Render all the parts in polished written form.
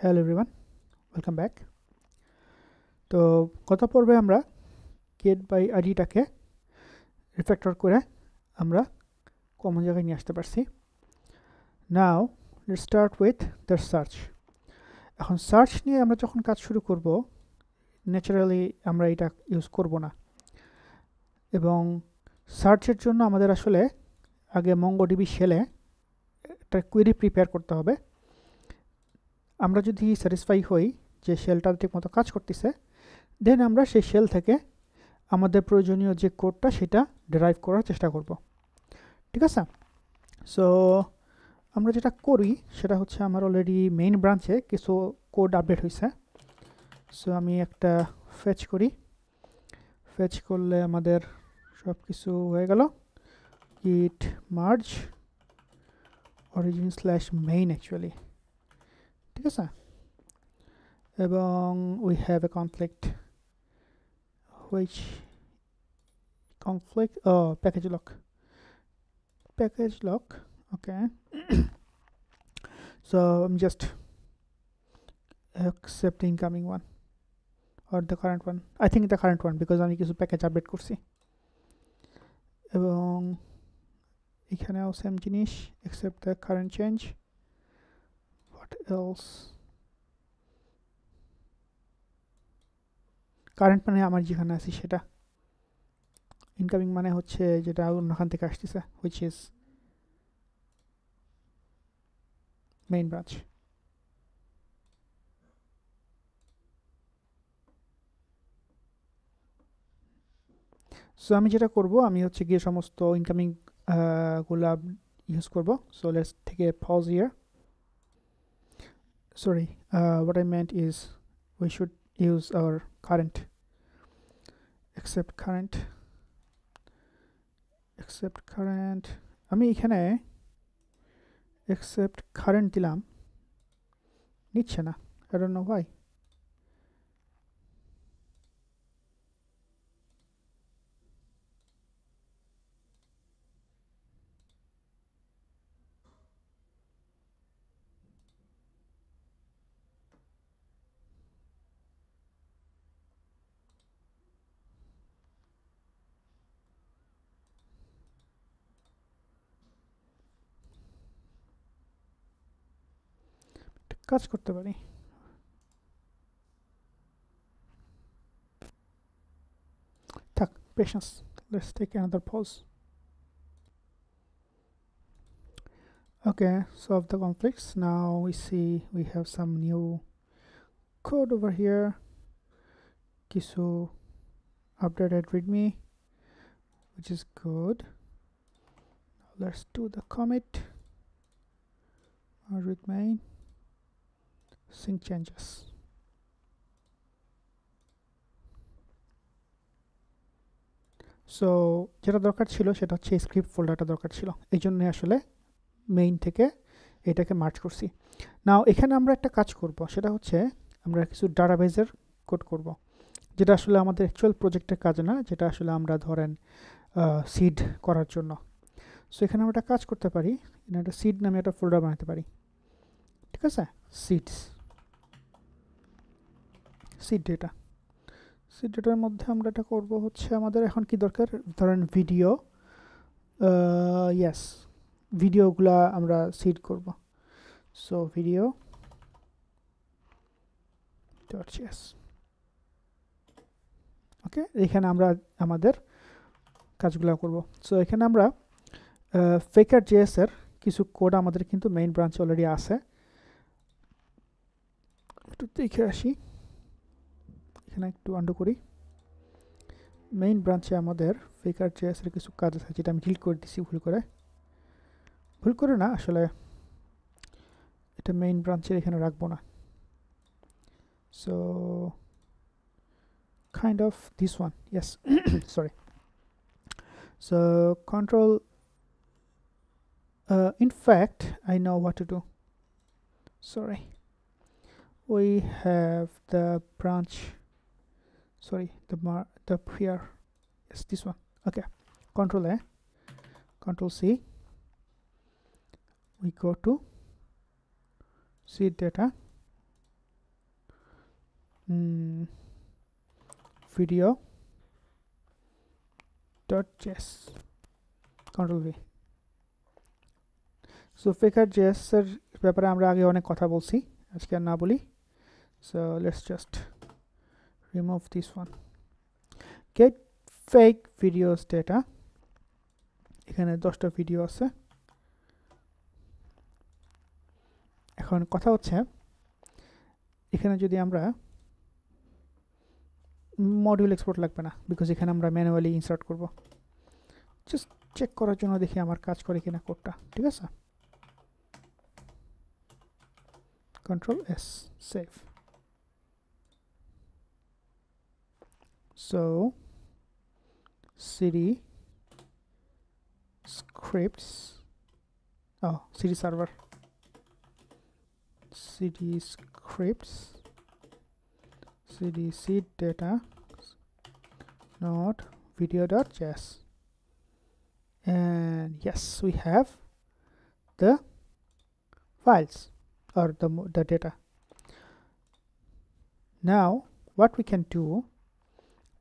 Hello everyone, welcome back. তো গত পর্বে আমরা গেট বাই আইডিটাকে রিফ্যাক্টর করে আমরা কমন জায়গায় নিয়ে আসতে পারছি। Now let's start with the search. এখন সার্চ নিয়ে আমরা যখন কাজ শুরু করব, ন্যাচারালি আমরা এটা ইউজ করব না, এবং সার্চের জন্য আমাদের আসলে আগে মঙ্গোডিবি শেলে একটা কোয়েরি প্রিপেয়ার করতে হবে। আমরা যদি স্যাটিসফাই হই যে শেলটা ঠিকমতো কাজ করতেছে, দেন আমরা সেই শেল থেকে আমাদের প্রয়োজনীয় যে কোডটা সেটা ডেরাইভ করার চেষ্টা করব। ঠিক আছে? সো আমরা যেটা করি সেটা হচ্ছে, আমার অলরেডি মেইন ব্রাঞ্চে কিছু কোড আপডেট হয়েছে। সো আমি একটা ফেচ করি। ফেচ করলে আমাদের সব কিছু হয়ে গেল। গিট merge origin slash main actually, ঠিক আছে? এবং we have a conflict which conflict package lock. Okay. So I'm just accept the incoming one or the current one. I think the current one because আমি কিছু package update করছি। এবং এখানেও same জিনিস, accept the current change. What else? Current মানে আমার যেখানে আছি সেটা, ইনকামিং মানে হচ্ছে যেটা অন্যখান থেকে আসতেছে, which is main branch. So আমি যেটা করব, আমি হচ্ছে গিয়ে সমস্ত ইনকামিং গুলা ইউজ করব। So let's take a pause here. Sorry, what I meant is we should use our current. Accept current. আমি এখানে accept current দিলাম, নিচ্ছে না, I don't know why. কাজ করতে পারি। থাক, patience. Let's take another pause. Okay, solve the conflicts. Now we see we have some new code over here. কিছু updated readme, which is good. Now let's do the commit or read main sync changes. So যেটা দরকার ছিল সেটা হচ্ছে script ফোল্ডারটা দরকার ছিল, এই জন্য আসলে মেইন থেকে এটাকে মার্জ করছি। নাও এখানে আমরা একটা কাজ করব, সেটা হচ্ছে আমরা কিছু ডাটাবেজের কোড করব, যেটা আসলে আমাদের অ্যাকচুয়াল প্রজেক্টের কাজ না, যেটা আসলে আমরা ধরেন সিড করার জন্য। সো এখানে আমরা একটা কাজ করতে পারি, একটা সিড নামে একটা ফোল্ডার বানাতে পারি। ঠিক আছে? সিড ডেটার মধ্যে আমরা এটা করব হচ্ছে, আমাদের এখন কি দরকার, ধরেন ভিডিও, ইয়েস, ভিডিওগুলা আমরা সিড করব। So video dot JS. Okay, এখানে আমরা আমাদের কাজগুলো করব। সো এখানে আমরা ফেকার জেএস এর কিছু কোড আমাদের কিন্তু মেইন ব্রাঞ্চে অলরেডি আছে। একটু দেখে আসি, এখানে একটু আন্ডু করি। মেইন ব্রাঞ্চে আমাদের ফেকার জেএস এর কিছু কাজ আছে, যেটা আমি ডিলিট করে দিছি ভুল করে না, আসলে এটা মেইন ব্রাঞ্চের এখানে রাখবো না। So kind of this one, yes. Sorry. So control, in fact I know what to do. Sorry, we have the branch, sorry, the here, yes, this one. Okay, control A, control C, we go to seed data, video.js control v so faker.js এর ব্যাপারে আমরা আগে অনেক কথা বলছি আজকে আর না বলি so let's just remove this one get fake videos data এখানে 10টা ভিডিও আছে এখন কথা হচ্ছে এখানে যদি আমরা মডিউল এক্সপোর্ট লাগবে না বিকজ এখানে আমরা ম্যানুয়ালি ইনসার্ট করব জাস্ট চেক করার জন্য দেখি আমার কাজ করে কিনা কোডটা ঠিক আছে control S save so cd scripts cd server cd scripts cd seed data not video.js and yes we have the files or the data now what we can do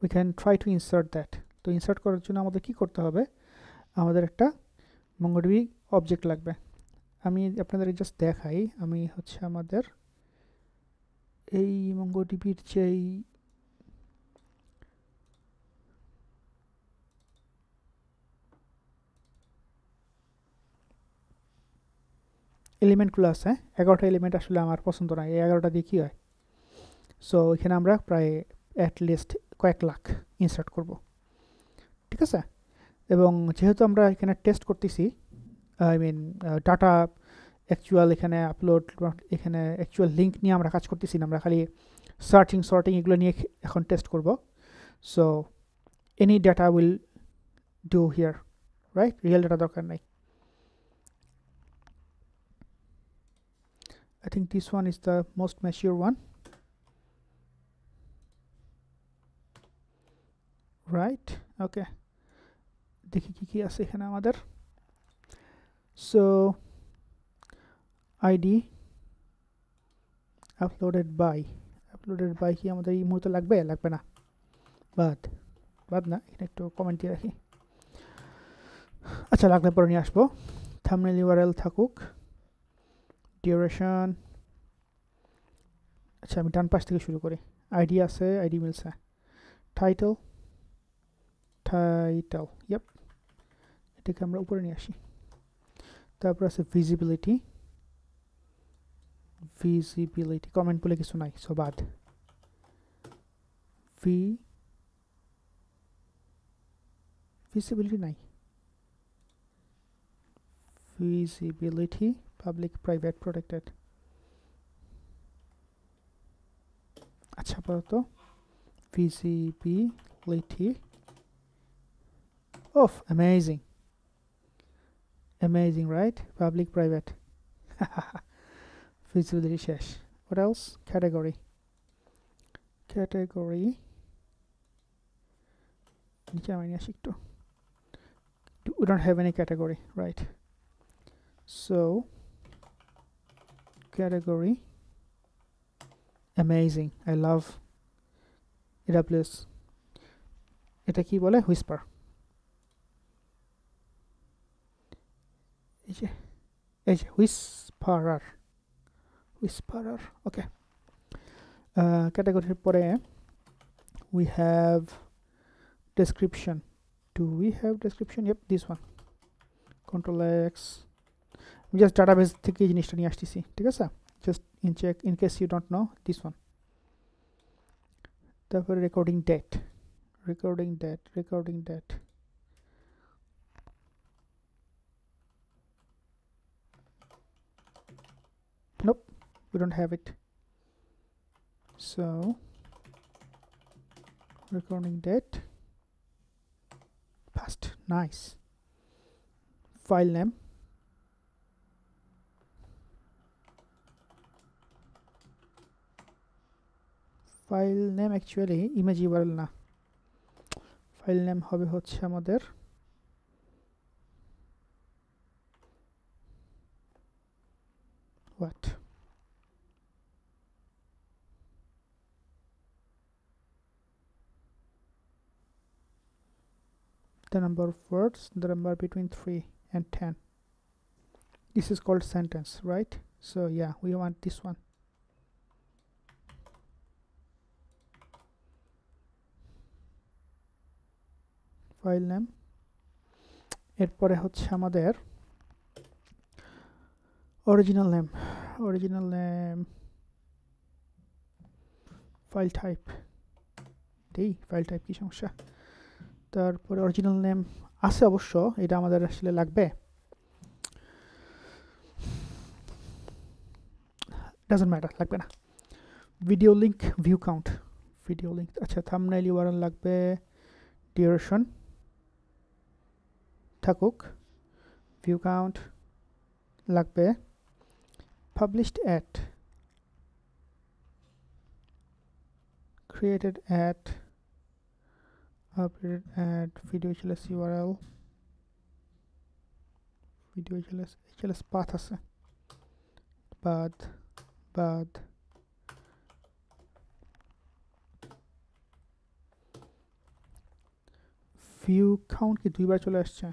we can try to insert that তো insert করার জন্য আমাদের কি করতে হবে আমাদের একটা MongoDB object লাগবে আমি আপনাদের জাস্ট দেখাই আমি হচ্ছে আমাদের এই MongoDB এর যেই এলিমেন্টগুলো আছে 11টা এলিমেন্ট আসলে আমার পছন্দ না এই 11টা দিয়ে কি হয় সো এখানে আমরা প্রায় অ্যাট লিস্ট কয়েক লাখ ইনসার্ট করব ঠিক আছে এবং যেহেতু আমরা এখানে টেস্ট করতেছি আই মিন ডাটা অ্যাকচুয়াল এখানে আপলোড এখানে অ্যাকচুয়াল লিঙ্ক নিয়ে আমরা কাজ করতেছি না আমরা খালি সার্চিং সর্টিং এগুলো নিয়ে এখন টেস্ট করব so any data will do here right real data দরকার নাই I think this one is the most mature one right okay দেখি কি আছে এখানে আমাদের so id uploaded by কি আমাদের এই মুহূর্তে লাগবে না বাদ না এখানে একটু কমেন্ট দিয়ে রাখি আচ্ছা লাগলে পরে নিয়ে আসবো thumbnail url থাকুক duration আচ্ছা আমি ডান পাশ থেকে শুরু করি id আছে id মিলছে title yep এটাকে আমরা উপরে নিয়ে আসি তারপর আছে visibility কমেন্ট বলে কিছু নাই সো বাদ visibility নাই visibility public private protected আচ্ছা আপাতত visibility of amazing right public private visibility শেষ what else category নিচে আমি নিয়ে আসি একটু we don't have any category right so category amazing I love AWS এটা কি বলে whisper এই যে whisperer okay category পরে we have description do we have description yep this one control x just database থেকে জিনিসটা নিয়ে আসতেছি ঠিক আছে just in case you don't know this one তারপরে recording date nope we don't have it so recording date passed nice file name actually image url না file name হবে হচ্ছে আমাদের what the number of words, the number between 3 and 10. This is called sentence, right? So yeah, we want this one. File name. এরপরে হচ্ছে আমাদের original name, file type. File type কি সমস্যা? তারপরে original name আছে অবশ্য, এটা আমাদের আসলে লাগবে, doesn't matter, লাগবে না। video link, view count, video link, আচ্ছা thumbnail URL লাগবে, duration থাকুক, view count লাগবে, published at, created at, uploaded at, video hls URL, video hls path আছে, path view count কি দুইবার চলে আসছে?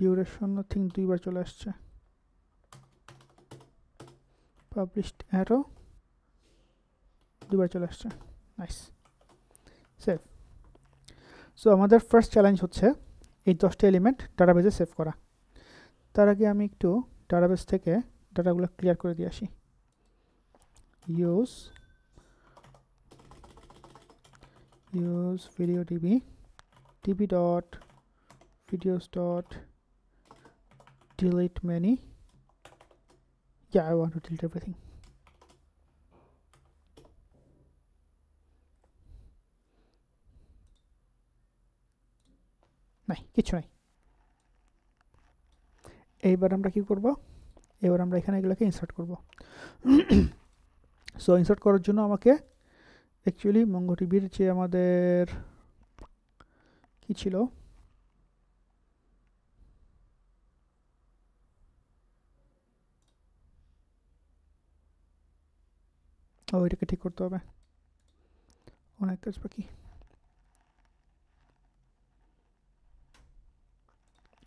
duration I think দুইবার চলে আসছে, published arrow দুইবার চলে আসছে, নাইস, সেভ। সো আমাদের ফার্স্ট চ্যালেঞ্জ হচ্ছে এই 10টা এলিমেন্ট ডাটাবেজে সেভ করা। তার আগে আমি একটু ডাটাবেজ থেকে ডাটাগুলো ক্লিয়ার করে দিয়ে আসি। use video db dot videos dot delete many. Yeah, I want to delete everything. নাই, কিছু নাই। এইবার আমরা কি করব? এবার আমরা এখানে এগুলোকে ইনসার্ট করব। সো ইনসার্ট করার জন্য আমাকে অ্যাকচুয়ালি মঙ্গোডিবির যে আমাদের কি ছিল, এটাকে ঠিক করতে হবে, অনেক কাজ বাকি।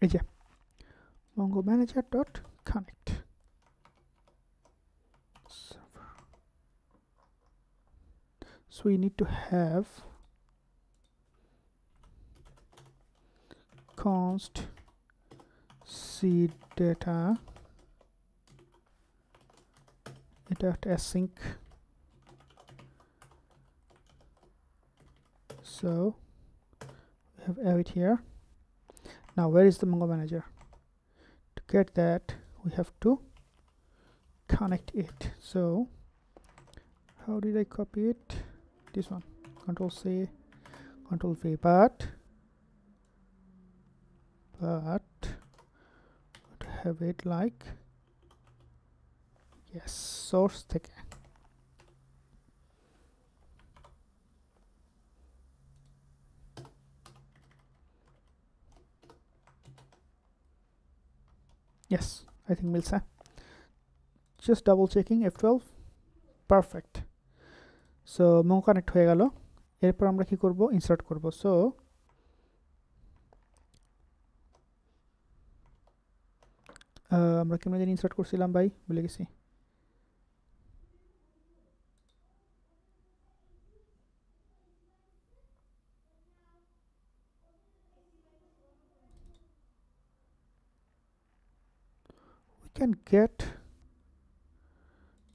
এই যে mongo manager dot connect server, so we need to have const seed data dot async. So we have it here. Now where is the Mongo manager? To get that we have to connect it. So how did I copy it? This one, Control C, Control V, but would have it like, yes, source থেকে। Yes, I think মিলছে। Just double checking, F12, perfect. So Mongo connect হয়ে গেল। এরপর আমরা কি করব? Insert করব। So আমরা কেমন জানি ইনসার্ট করছিলাম ভাই, ভুলে গেছি। We can get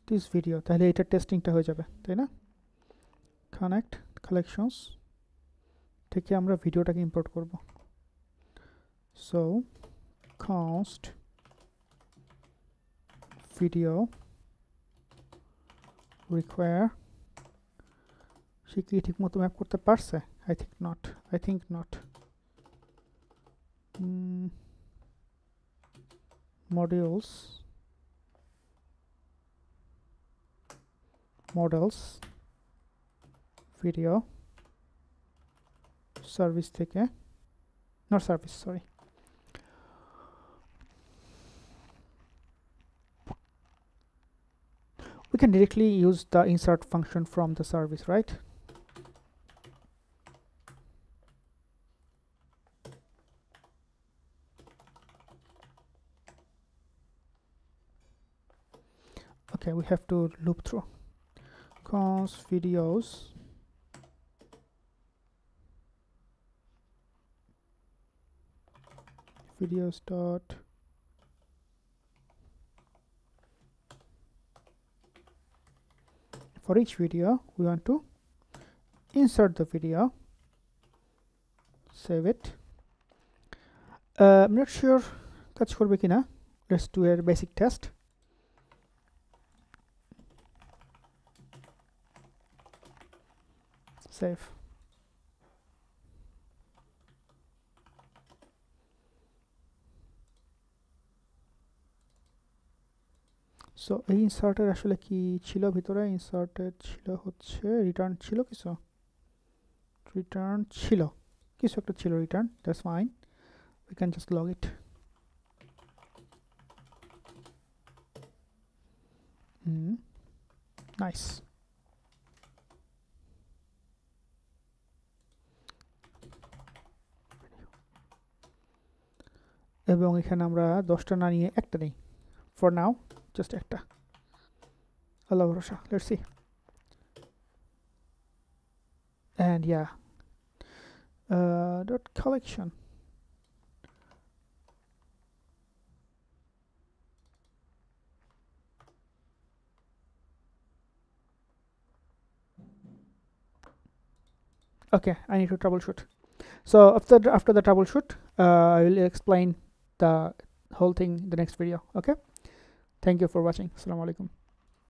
this video, তাহলে এটা টেস্টিংটা হয়ে যাবে, তাই না? কানেক্ট কালেকশনস থেকে আমরা ভিডিওটাকে ইম্পোর্ট করব। সো const video require, সে কি ঠিক মতো ম্যাপ করতে পারছে? I think not. models video service থেকে, not service, sorry, we can directly use the insert function from the service, right? Okay, we have to loop through cons videos dot for each video we want to insert the video, save it. I'm not sure কাজ করবে কিনা, let's do a basic test. Save. So এই ইনসার্টের আসলে কি ছিল ভিতরে? ইনসার্টের ছিল হচ্ছে রিটার্ন ছিল কিছু, রিটার্ন ছিল কিছু একটা ছিল return, that's fine, we can just log it. Nice. এবং এখানে আমরা 10টা না নিয়ে একটা নেই ফর নাও, just একটা, আল্লাহ ভরসা, let's see. And yeah, dot collection, okay, I need to troubleshoot. So after the troubleshoot, I will explain the whole thing in the next video. Okay, thank you for watching. Assalamu alaikum.